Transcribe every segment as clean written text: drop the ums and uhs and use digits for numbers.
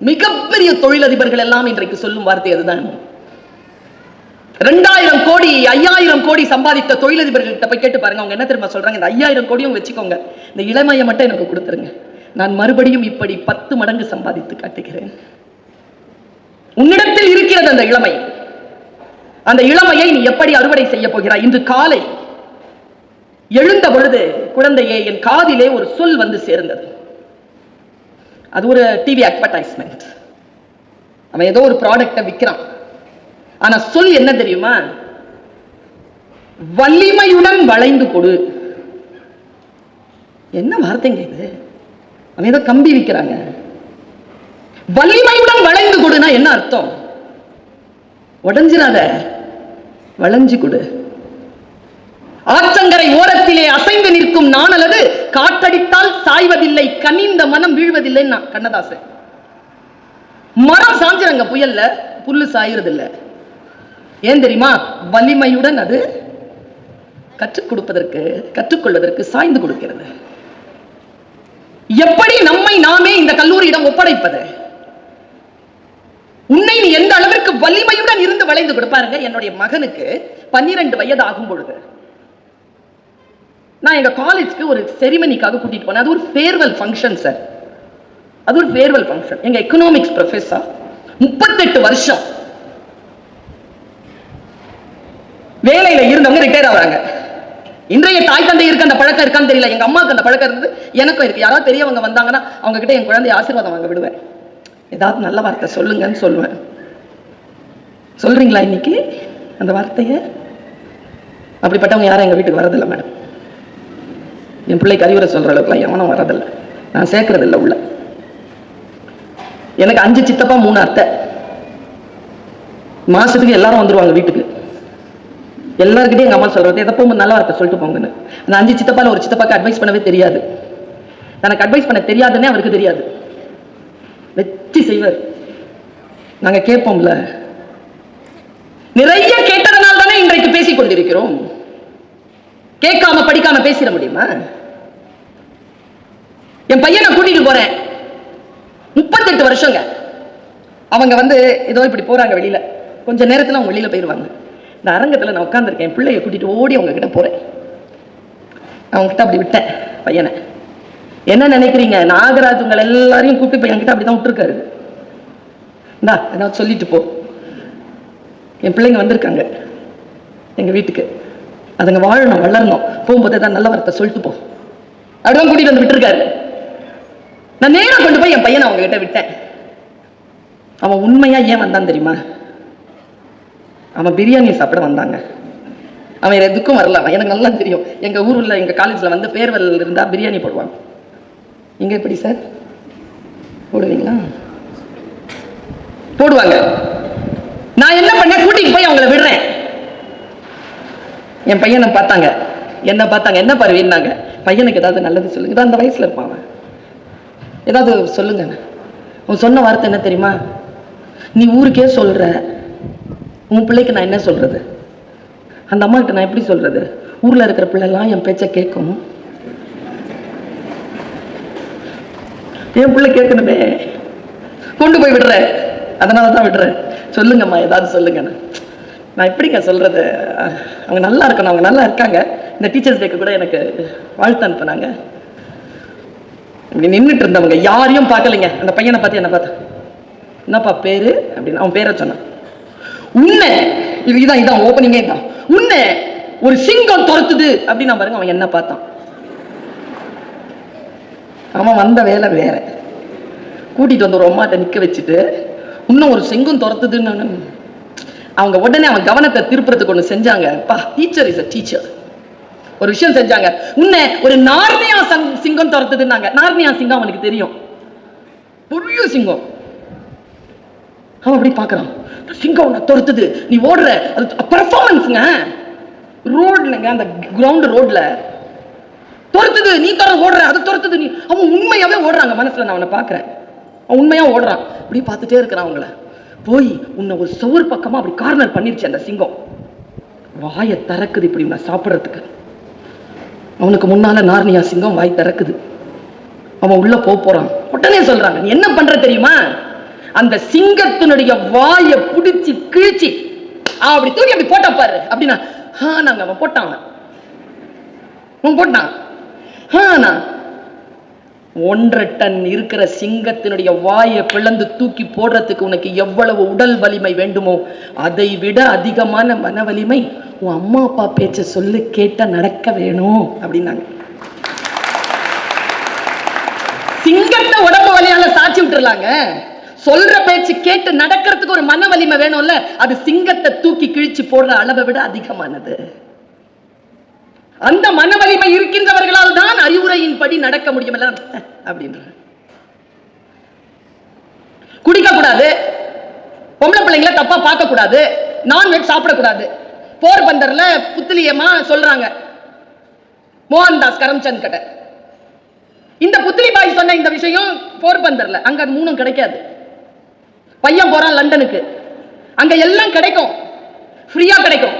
மிகப்பெரிய தொழிலதிபர்கள் எல்லாம் இன்றைக்கு சொல்லும் வார்த்தை அதுதான். 2000 கோடி 5000 கோடி சம்பாதித்த தொழிலதிபர்கள்ட்ட போய் கேட்டு பாருங்க, அவங்க என்ன தெரியுமா சொல்றாங்க? இந்த 5000 கோடியும் வச்சுக்கோங்க, இந்த இளமையை மட்டும் எனக்கு கொடுத்துருங்க, நான் மறுபடியும் இப்படி 10 மடங்கு சம்பாதித்து காட்டுகிறேன். உன்னிடத்தில் இருக்கிறது அந்த இளமை. அந்த இளமையை நீ எப்படி அறுவடை செய்ய போகிறாய்? இன்று காலை எழுந்த பொழுது குழந்தையே என் காதிலே ஒரு சொல் வந்து சேர்ந்தது. அது ஒரு டிவி அட்வர்டைஸ்மெண்ட். அவன் ஏதோ ஒரு ப்ராடக்டை விற்கிறான். ஆனா சொல் என்ன தெரியுமா? வலிமையுடன் வளைந்து கொடு. என்ன வார்த்தைங்க இது? அவன் ஏதோ கம்பி விற்கிறாங்க. வலிமையுடன் வளைந்து கொடுனா என்ன அர்த்தம்? உடஞ்சிராத, வளைஞ்சு கொடு. ஆற்றங்கரை ஓரத்திலே அசைந்து நிற்கும் நான் அல்லது காற்றடித்தால் சாய்வதில்லை, கனிந்த மனம் வீழ்வதில்லை. கண்ணதாசன். மரம் சாஞ்சிரங்க புயல்ல, புல்லு சாயறது இல்லை. ஏன் தெரியுமா? வலிமையுடன் அது கற்றுக் கொடுப்பதற்கு, கற்றுக்கொள்வதற்கு சாய்ந்து கொடுக்கிறது. எப்படி நம்மை நாமே இந்த கல்லூரியிடம் ஒப்படைப்பது? உன்னை நீ எந்த அளவிற்கு வலிமையுடன் இருந்து வளைந்து கொடுப்பாருங்க. என்னுடைய மகனுக்கு 12 வயது ஆகும் பொழுது நான் எங்க காலேஜ்க்கு ஒரு செரிமனிக்காக கூட்டிட்டு போனேன். அது ஒரு ஃபேர்வெல் ஃபங்க்ஷன் சார். அது ஒரு ஃபேர்வெல் ஃபங்க்ஷன். எங்க எக்கனாமிக்ஸ் ப்ரொஃபஸர் 38 வருஷம் வேலையில இருந்தவங்க ரிட்டையர் ஆகிறாங்க. இன்றைய தாய் தந்தை இருக்க அந்த பழக்கம் இருக்கான்னு தெரியல. எங்க அம்மாவுக்கு அந்த பழக்கம் இருந்தது, எனக்கும் இருக்கு. யாராவது பெரியவங்க வந்தாங்கன்னா அவங்க கிட்ட என் குழந்தை ஆசீர்வாதம் வாங்க விடுவேன். ஏதாவது நல்ல வார்த்தை சொல்லுங்கன்னு சொல்லுவேன். சொல்றீங்களா இன்னைக்கு அந்த வார்த்தையை? அப்படிப்பட்டவங்க யாரும் எங்க வீட்டுக்கு வரதில்லை மேடம். என் பிள்ளைக்கு அறிவுரை சொல்ற அளவுக்குலாம் எவனும் வரதில்லை. நான் சேர்க்கறதில்லை உள்ள. எனக்கு 5 சித்தப்பா 3 அத்தை. மாசத்துக்கு எல்லாரும் வந்துருவாங்க வீட்டுக்கு. எல்லாருக்கிட்டே எங்க அம்மா சொல்றது, எதை போகும்போது நல்ல வார்த்தை சொல்லிட்டு போங்கன்னு. அந்த 5 சித்தப்பால ஒரு சித்தப்பாக்கு அட்வைஸ் பண்ணவே தெரியாது. தனக்கு அட்வைஸ் பண்ண தெரியாதுன்னே அவருக்கு தெரியாது. வெற்றி செய்வார். நாங்க கேட்போம்ல. நிறைய கேட்டதனால் தானே இன்றைக்கு பேசிக் கொண்டிருக்கிறோம். கேட்காம படிக்காம பேசிட முடியுமா? என் பையனை கூட்டிட்டு போறேன். 38 வருஷங்க. அவங்க வந்து ஏதோ இப்படி போறாங்க வெளியில. கொஞ்ச நேரத்துல அவங்க வெளியில போயிருவாங்க. இந்த அரங்கத்துல நான் உட்காந்துருக்கேன். பிள்ளைய கூட்டிட்டு ஓடி அவங்க கிட்ட போறேன். அவங்க கிட்ட அப்படி விட்டேன் பையனை. என்ன நினைக்கிறீங்க? நாகராஜ் உங்களை எல்லாரையும் கூப்பிட்டு போய் என்கிட்ட அப்படிதான் விட்டுருக்காரு. இந்தா ஏதாவது சொல்லிட்டு போ. என் பிள்ளைங்க வந்திருக்காங்க எங்க வீட்டுக்கு, அதுங்க வாழணும் வளரணும், போகும்போது ஏதாவது நல்ல வார்த்தை சொல்லிட்டு போ அப்படிதான் கூட்டிட்டு வந்து விட்டுருக்காரு. நான் நேரம் கொண்டு போய் என் பையனை அவங்க கிட்ட விட்டேன். அவன் உண்மையா ஏன் வந்தான் தெரியுமா? அவன் பிரியாணி சாப்பிட வந்தாங்க. அவன் எதுக்கும் வரல. எனக்கு நல்லா தெரியும். எங்க ஊர்ல எங்க காலேஜ்ல வந்து ஃபேர்வெல் இருந்தா பிரியாணி போடுவாங்க. இங்க எப்படி சார் போடுவீங்களா? போடுவாங்க. நான் என்ன பண்ண, கூட்டிட்டு போய் அவங்கள விடுறேன். என் பையனை பார்த்தாங்க, என்ன பார்த்தாங்க, என்ன பருவின்னாங்க. பையனுக்கு ஏதாவது நல்லது சொல்லுங்க, அந்த வயசுல இருப்பாங்க, ஏதாவது சொல்லுங்க. அவன் சொன்ன வார்த்தை என்ன தெரியுமா? நீ ஊருக்கே சொல்ற, உன் பிள்ளைக்கு நான் என்ன சொல்றது? அந்த அம்மா கிட்ட நான் எப்படி சொல்றது? ஊர்ல இருக்கிற பிள்ளைலாம் என் பேச்ச கேட்கும். என் பிள்ளை கேட்கணுமே, கொண்டு போய் விடுற. அதனாலதான் விடுறேன். சொல்லுங்கம்மா, ஏதாவது சொல்லுங்க. நான் எப்படிங்க சொல்றது? அவங்க நல்லா இருக்கணும். அவங்க நல்லா இருக்காங்க. இந்த டீச்சர்ஸ் டேக்கு கூட எனக்கு வாழ்த்து அனுப்புனாங்க. இப்படி நின்றுட்டு இருந்தவங்க யாரையும் பார்க்கலைங்க. அந்த பையனை பார்த்து என்ன பார்த்தேன், என்னப்பா பேரு அப்படின்னு அவன் பேரை சொன்னான். உன்னை இதான் ஓப்பனிங்கே தான். உன்னை ஒரு சிங்கம் துரத்துது அப்படின்னு நான் பாருங்க. அவன் என்ன பார்த்தான். அவன் வந்த வேலை வேற. கூட்டிட்டு வந்து ஒரு அம்மாட்ட நிக்க வச்சுட்டு இன்னும் ஒரு சிங்கம் துரத்துதுன்னு அவங்க உடனே அவன் கவனத்தை திருப்புறதுக்கு ஒன்று செஞ்சாங்க. Teacher is a teacher. ஒரு விஷயம் செஞ்சாங்க. உன்னை ஒரு நார்னியா சிங்கம் துரத்துதுன்னாங்க. நார்னியா சிங்கம் அவனுக்கு தெரியும், பெரிய சிங்கம். அவன் அப்படி பார்க்கறான். சிங்கம் உன்னை துரத்துது, நீ ஓடுற. அது பெர்ஃபார்மன்ஸுங்க. ரோட்லங்க, அந்த கிரவுண்ட் ரோட்ல துரத்துது, நீ ஓடுற, அது துரத்துது நீ. அவன் உண்மையாவே ஓடுறாங்க. மனசுல நான் அவனை பார்க்கறேன். அவன் உண்மையா ஓடுறான். அப்படி பார்த்துட்டே இருக்கிறான். அவங்கள போய் உன்னை ஒரு சுவர் பக்கமா அப்படி கார்னர் பண்ணிருச்சு அந்த சிங்கம். வாயை திறக்குது இப்படி உன்னை சாப்பிட்றதுக்கு. அவனுக்கு முன்னால நார்னியா சிங்கம் வாய் திறக்குது. அவன் உள்ள போறான். உடனே சொல்றாங்க, நீ என்ன பண்ற தெரியுமா? அந்த சிங்கத்தினுடைய வாயை பிடிச்சி கிழிச்சி அப்படி தூக்கி அப்படி போட்ட பாரு அப்படின்னா நாங்க அவன் போட்டான் 1.5 டன் இருக்கிற சிங்கத்தினுடைய வாயை பிளந்து தூக்கி போடுறதுக்கு உனக்கு எவ்வளவு உடல் வலிமை வேண்டுமோ அதை விட அதிகமான மன வலிமை உன் அம்மா அப்பா பேச்ச சொல்லு கேட்ட நடக்க வேணும் அப்படின்னாங்க. சிங்கத்தை உடம்பு வலியால சாட்சி விட்டுறலாங்க, சொல்ற பேச்சு கேட்டு நடக்கிறதுக்கு ஒரு மன வலிமை வேணும்ல, அது சிங்கத்தை தூக்கி கிழிச்சு போடுற அளவை விட அதிகமானது. அந்த மன வலிமை இருக்கின்றவர்களால் தான் அறிவுரையின் படி நடக்க முடியும். அப்படின்ற குடிக்க கூடாது, பொம்பளை பிள்ளைங்களை தப்பா பார்க்க கூடாது, நான்வெஜ் சாப்பிடக்கூடாது. போர்பந்தர்ல புத்திலியமா சொல்றாங்க மோகன்தாஸ் கரம்சந்த் கிட்ட. இந்த புத்திலி பாய் சொன்ன இந்த விஷயம் போர்பந்தர்ல, அங்க அது 3 கிடைக்காது. பையன் போறான் லண்டனுக்கு, அங்க எல்லாம் கிடைக்கும், ஃப்ரீயா கிடைக்கும்.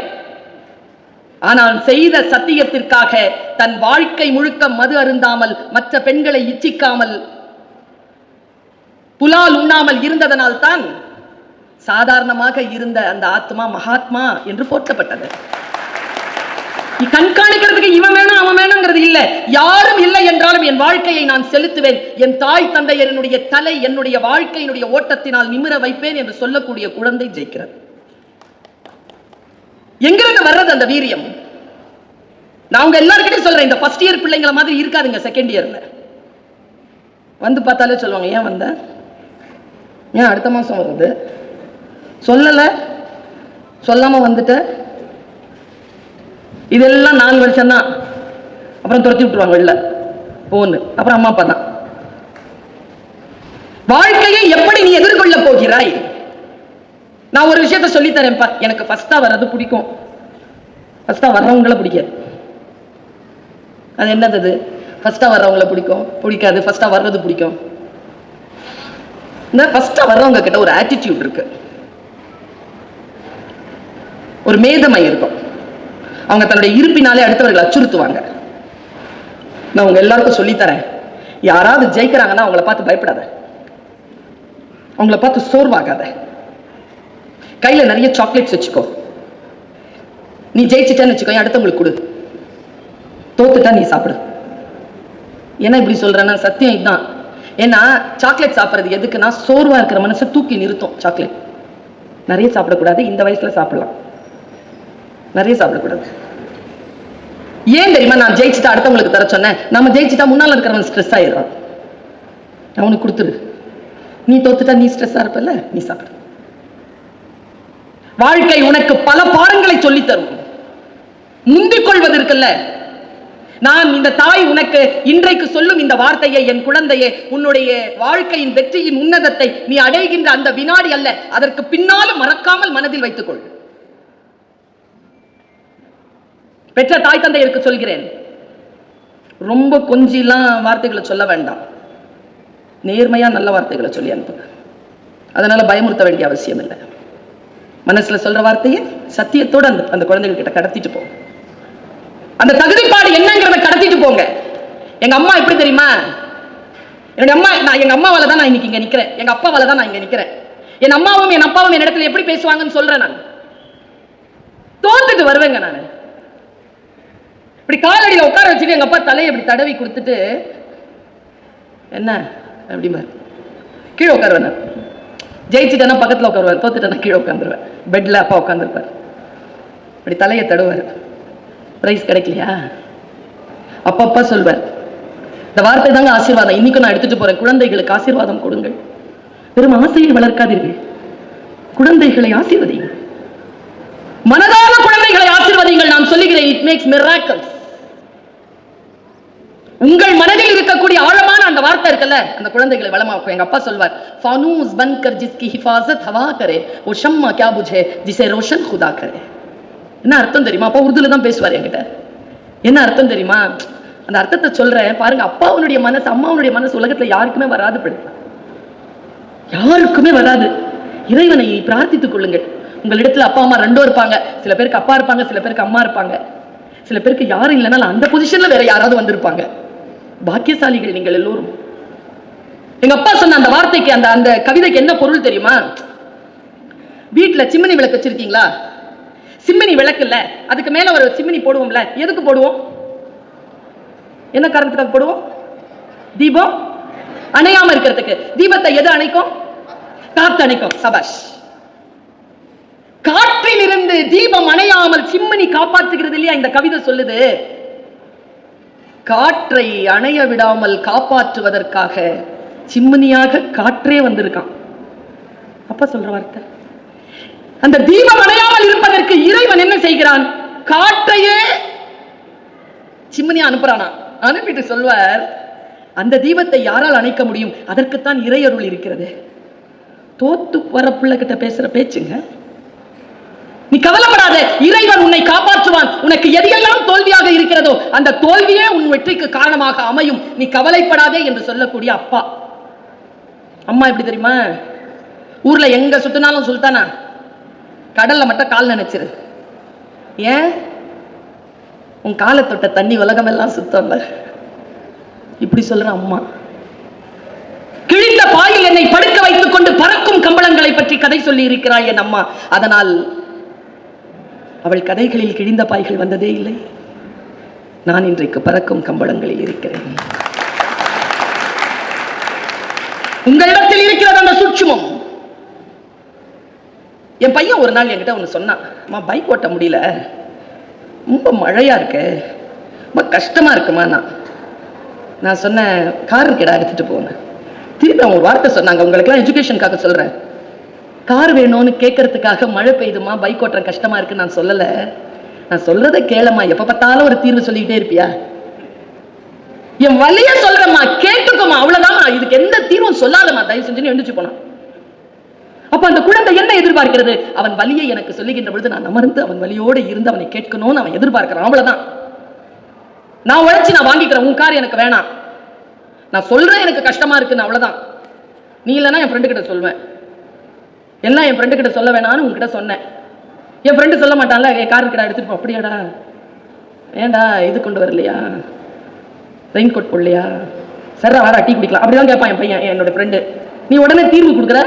ஆனால் செய்த சத்தியத்திற்காக தன் வாழ்க்கை முழுக்க மது அருந்தாமல், மற்ற பெண்களை இச்சிக்காமல், புலால் உண்ணாமல் இருந்ததனால் தான் சாதாரணமாக இருந்த அந்த ஆத்மா மகாத்மா என்று போற்றப்பட்டது. கண்காணிக்கிறதுக்கு இவன் வேணும் அவன் வேணுங்கிறது இல்லை. யாரும் இல்லை என்றாலும் என் வாழ்க்கையை நான் செலுத்துவேன், என் தாய் தந்தையனுடைய தலை என்னுடைய வாழ்க்கையினுடைய ஓட்டத்தினால் நிமிர வைப்பேன் என்று சொல்லக்கூடிய குழந்தை ஜெயிக்கிறது. எங்கிருந்து வர்றது அந்த வீரியம்? நான் உங்க எல்லாருக்கிட்டையும் சொல்றேன், இந்த ஃபர்ஸ்ட் இயர் பிள்ளைங்கள மாதிரி இருக்காதுங்க. செகண்ட் இயர்ல வந்து பார்த்தாலே சொல்லுவாங்க, ஏன் வந்த, ஏன் அடுத்த மாசம் வருது, சொல்லல, சொல்லாம வந்துட்ட. இதெல்லாம் 4 வருஷம் தான், அப்புறம் துரத்தி விட்டுருவாங்க வெளில போன்னு. அப்புறம் அம்மா அப்பா தான். வாழ்க்கையை எப்படி நீ எதிர்கொள்ள போகிறாய்? நான் ஒரு விஷயத்த சொல்லி தரேன்ப்பா, எனக்கு ஃபர்ஸ்டா வர்றது பிடிக்கும், ஃபர்ஸ்டா வர்றவங்கள பிடிக்காது. அது என்னது? ஃபர்ஸ்டா வர்றவங்கள பிடிக்கும், பிடிக்காது, ஃபர்ஸ்டா வர்றது பிடிக்கும். இந்த ஃபர்ஸ்டா வர்றவங்க கிட்ட ஒரு ஆட்டிடியூட் இருக்கு, ஒரு மேதமை இருக்கும். அவங்க தன்னுடைய இருப்பினாலே அடுத்தவர்களை அச்சுறுத்துவாங்க. நான் உங்க எல்லாருக்கும் சொல்லித்தரேன், யாராவது ஜெயிக்கிறாங்கன்னா அவங்கள பார்த்து பயப்படாத, அவங்கள பார்த்து சோர்வாகாத. கையில நிறைய சாக்லேட்ஸ் வச்சுக்கோ. நீ ஜெயிச்சிட்டேன்னு வச்சுக்கோ, அடுத்தவங்களுக்கு கொடு, தோத்துட்டா நீ சாப்பிடு. ஏன்னா இப்படி சொல்றேன்னா சத்தியம் இதுதான். ஏன்னா சாக்லேட் சாப்பிட்றது எதுக்குன்னா சோர்வா இருக்கிற மனசை தூக்கி நிறுத்தும். சாக்லேட் நிறைய சாப்பிடக்கூடாது, இந்த வயசுல சாப்பிடலாம், நிறைய சாப்பிடக்கூடாது. ஏன் தெரியுமா? நான் ஜெயிச்சுட்டா அடுத்தவங்களுக்கு தர சொன்னேன். நம்ம ஜெயிச்சுட்டா முன்னால இருக்கிறவன் ஸ்ட்ரெஸ் ஆயிடுறான், அவனுக்கு கொடுத்துரு. நீ தோத்துட்டா நீ ஸ்ட்ரெஸ்ஸா இருப்பல்ல, நீ சாப்பிடு. வாழ்க்கை உனக்கு பல பாடங்களை சொல்லி தரும். முந்திக் கொள்வதற்குல்ல. நான் இந்த தாய் உனக்கு இன்றைக்கு சொல்லும் இந்த வார்த்தையை, என் குழந்தையே, உன்னுடைய வாழ்க்கையின் வெற்றியின் உன்னதத்தை நீ அடைகின்ற அந்த வினாடி அல்ல, அதற்கு பின்னாலும் மறக்காமல் மனதில் வைத்துக் கொள். பெற்ற தாய் தந்தையருக்கு சொல்கிறேன், ரொம்ப கொஞ்சிலாம் வார்த்தைகளை சொல்ல வேண்டாம், நேர்மையா நல்ல வார்த்தைகளை சொல்லி அனுப்புங்க. அதனால பயமுறுத்த வேண்டிய அவசியம் இல்லை. மனசுல சொல்ற வார்த்தையை சத்தியத்தோட அந்த குழந்தைகள் கிட்ட கடத்திட்டு போங்க. அந்த தகுதிப்பாடு என்னங்கிறத கடத்திட்டு போங்க. எங்க அம்மா எப்படி தெரியுமா? என்னுடைய அம்மா, நான் எங்க அம்மாவால தான் நான் இன்னைக்கு இங்க நிக்கிறேன், எங்க அப்பாவால தான் நான் இங்க நிக்கிறேன். என் அம்மாவும் என் அப்பாவும் என் இடத்துல எப்படி பேசுவாங்கன்னு சொல்றேன். நான் தோத்துட்டு வருவேங்க. நான் இப்படி காலடியில் உட்கார வச்சுட்டு எங்க அப்பா தலையை இப்படி தடவி கொடுத்துட்டு, என்ன அப்படிம்பாரு, கீழே உட்காருவேன். ஜெயிச்சுட்டேன்னா பக்கத்தில் உட்காருவார், தோத்துட்டேன்னா கீழே உட்காந்துருவேன். பெட்ல அப்பா உட்காந்துருப்பார், இப்படி தலையை தடுவார். பிரைஸ் கிடைக்கலையா? அப்பா சொல்வார், இந்த வார்த்தை தாங்க ஆசீர்வாதம். இன்னைக்கு நான் எடுத்துட்டு போறேன், குழந்தைகளுக்கு ஆசீர்வாதம் கொடுங்கள். வெறும் ஆசையை வளர்க்காதீர்கள், குழந்தைகளை ஆசீர்வதிங்கள். மனதார குழந்தைகளை ஆசீர்வதிங்கள். நான் சொல்லுகிறேன், இட் மேக்ஸ் மிராக்கிள்ஸ். உங்கள் மனதில் இருக்கக்கூடிய ஆழமான அந்த வார்த்தை இருக்குல்ல, அந்த குழந்தைகளை வளமாக்கும். எங்க அப்பா சொல்வார், ஃபானூஸ் பன்கர் ஜிஸ்கி ஹிஃபாஸத் ஹவா கரே वो शम्मा क्या बुझे जिसे रोशन खुदा करे. என்ன அர்த்தம் தெரியுமா? அப்பா உருதுல தான் பேசுவார் என்கிட்ட. என்ன அர்த்தம் தெரியுமா? அந்த அர்த்தத்தை சொல்றேன் பாருங்க. அப்பாவுடைய மனசு, அம்மாவுடைய மனசு உலகத்துல யாருக்குமே வராது, யாருக்குமே வராது. இறைவனை பிரார்த்தித்துக் கொள்ளுங்கள். உங்களிடத்துல அப்பா அம்மா ரெண்டும் இருப்பாங்க. சில பேருக்கு அப்பா இருப்பாங்க, சில பேருக்கு அம்மா இருப்பாங்க, சில பேருக்கு யாரும் இல்லைனாலும் அந்த பொசிஷன்ல வேற யாராவது வந்திருப்பாங்க. பாக்கியசாலிகள் நீங்கள் எல்லோரும். எங்க அப்பா சொன்ன அந்த வார்த்தைக்கு, அந்த கவிதைக்கு என்ன பொருள் தெரியுமா? வீட்டுல சிம்னி விளக்கு வச்சிருக்கீங்களா? சிம்னி விளக்கு இல்ல, அதுக்கு மேல ஒரு சிம்னி போடுவோம்ல, எதுக்கு போடுவோம்? என்ன காரணத்துக்காக போடுவோம்? தீபம் அணையாம இருக்கிறதுக்கு. தீபத்தை எது அணைக்கும்? காத்து அணைக்கும். சபாஷ். காற்றில் இருந்து தீபம் அணையாமல் சிம்னி காப்பாற்றுகிறது இல்லையா? இந்த கவிதை சொல்லுது, காற்றை அணைய விடாமல் காப்பாற்றுவதற்காக சிம்னியாக காற்றே வந்திருக்கான். அப்ப சொல்ற வார்த்தை, அந்த தீபம் அணையாமல் இருப்பதற்கு இறைவன் என்ன செய்கிறான்? காற்றையே சிம்னியா அனுப்புறானா. அனுப்பிட்டு சொல்வார், அந்த தீபத்தை யாரால் அணைக்க முடியும்? அதற்குத்தான் இறையருள் இருக்கிறது. தோத்து வர பிள்ளை கிட்ட பேசுற பேச்சுங்க. நீ கவலைப்படாத, இறைவன் உன்னை காப்பாற்றுவான். உனக்கு எதையெல்லாம் தோல்வியாக இருக்கிறதோ அந்த தோல்வியே உன் வெற்றிக்கு காரணமாக அமையும். நீ கவலைப்படாதே என்று சொல்லக்கூடிய அப்பா. அம்மா எப்படி தெரியுமா? ஊர்ல எங்க சுத்தினாலும் சுல்தானா, கடல்ல மட்டும் கால் நினைச்சிரு. ஏன்? உன் காலை தொட்ட தண்ணி உலகம் எல்லாம் சுத்தம். இப்படி சொல்ற அம்மா. கிழிந்த பாயில் என்னை படுக்க வைத்துக் கொண்டு பறக்கும் கம்பளங்களை பற்றி கதை சொல்லி இருக்கிறாள் என் அம்மா. அதனால் அவள் கதைகளில் கிழிந்த பாய்கள் வந்ததே இல்லை. நான் இன்றைக்கு பறக்கும் கம்பளங்களில் இருக்கிறேன். உங்களிடத்தில் இருக்கிறது அந்த சூட்சுமம். என் பையன் ஒரு நாள் என்கிட்ட ஒன்று சொன்னான், அம்மா பைக் ஓட்ட முடியல, ரொம்ப மழையா இருக்கு, ரொம்ப கஷ்டமா இருக்குமா. நான் சொன்னேன், கார் இருக்கடா எடுத்துட்டு போனேன். திருப்பி அவங்க வார்த்தை சொன்னாங்க, உங்களுக்குலாம் எஜுகேஷனுக்காக சொல்றேன், கார் வேணும்னு கேட்கறதுக்காக மழை பெய்யுதுமா பைக் ஓட்டுற கஷ்டமா இருக்கு நான் சொல்லல. நான் சொல்றதை கேளமா, எப்ப பார்த்தாலும் ஒரு தீர்வு சொல்லிக்கிட்டே இருப்பியா? என் வழிய சொல்றமா, கேட்டுக்கோமா, அவ்வளவுதான். இதுக்கு எந்த தீர்வும் சொல்லாதமா, தயவு செஞ்சு எழுந்துச்சு போனான். அப்ப அந்த குழந்தை என்ன எதிர்பார்க்கிறது? அவன் வலியை எனக்கு சொல்லுகின்ற பொழுது நான் அமர்ந்து அவன் வலியோடு இருந்து அவனை கேட்கணும்னு அவன் எதிர்பார்க்கிறான். அவ்வளவுதான். நான் உழைச்சு நான் வாங்கிக்கிறேன், உன் கார் எனக்கு வேணாம், நான் சொல்றேன் எனக்கு கஷ்டமா இருக்குன்னு, அவ்வளவுதான். நீ இல்லைன்னா என் ஃப்ரெண்டு கிட்ட சொல்வேன், எல்லாம் என் ஃப்ரெண்டு கிட்ட சொல்ல வேணான்னு உங்ககிட்ட சொன்னேன். என் ஃப்ரெண்டு சொல்ல மாட்டான்ல, என் கார் கிட்ட எடுத்துட்டு போ. அப்படியாடா, ஏண்டா இது கொண்டு வரலையா, ரெயின் கோட் போடலையா, சரா வாடா டீ குடிக்கலாம், அப்படிதான் கேட்பான் என் பையன், என்னோட ஃப்ரெண்டு. நீ உடனே தீர்வு கொடுக்குற.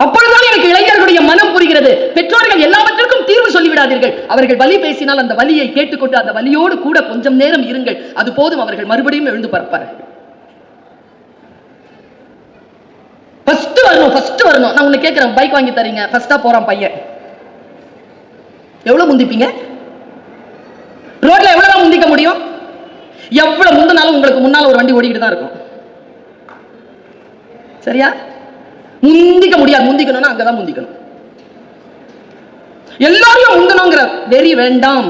அப்பொழுதுதான் எனக்கு இளைஞர்களுடைய மனம் புரிகிறது. பெற்றோர்கள் எல்லாவற்றிற்கும் தீர்வு சொல்லிவிடாதீர்கள். அவர்கள் வலி பேசினால் அந்த வலியை கேட்டுக்கொண்டு அந்த வலியோடு கூட கொஞ்சம் நேரம் இருங்கள், அது போதும். அவர்கள் மறுபடியும் எழுந்து பறப்பார்கள். ஃபர்ஸ்ட் வரணும். நான் உன்னை கேட்கிறேன், பைக் வாங்கி தரீங்க, ஃபர்ஸ்டா போறான் பையன், எவ்வளவு முந்திப்பீங்க? ரோட்ல எவ்வளவு முந்திக்க முடியும்? எவ்வளவு முந்தினாலும் உங்களுக்கு முன்னால ஒரு வண்டி ஓடிக்கிட்டு தான் இருக்கும். சரியா? முந்திக்க முடியாது. முந்திக்கணும்னா அங்கதான் முந்திக்கணும். எல்லாரையும் முந்தணுங்கிற வெறி வேண்டாம்.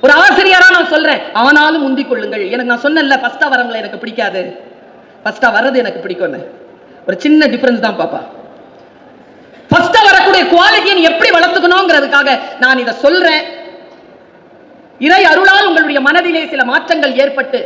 ஒரு ஆசிரியரா நான் சொல்றேன், ஆனாலும் முந்திக் கொள்ளுங்கள். எனக்கு நான் சொன்னேன்ல, ஃபர்ஸ்டா வரவங்களை எனக்கு பிடிக்காது, ஃபர்ஸ்டா வர்றது எனக்கு பிடிக்கும். ஒரு சின்ன டிஃபரன்ஸ் தான் பாப்பா. ஃபர்ஸ்டா வரக்கூடிய குவாலிட்டியை நீ எப்படி வளர்த்துக்கணும்ங்கிறதுக்காக நான் இதை சொல்றேன். இறை அருளால் உங்களுடைய மனதிலே சில மாற்றங்கள் ஏற்பட்டு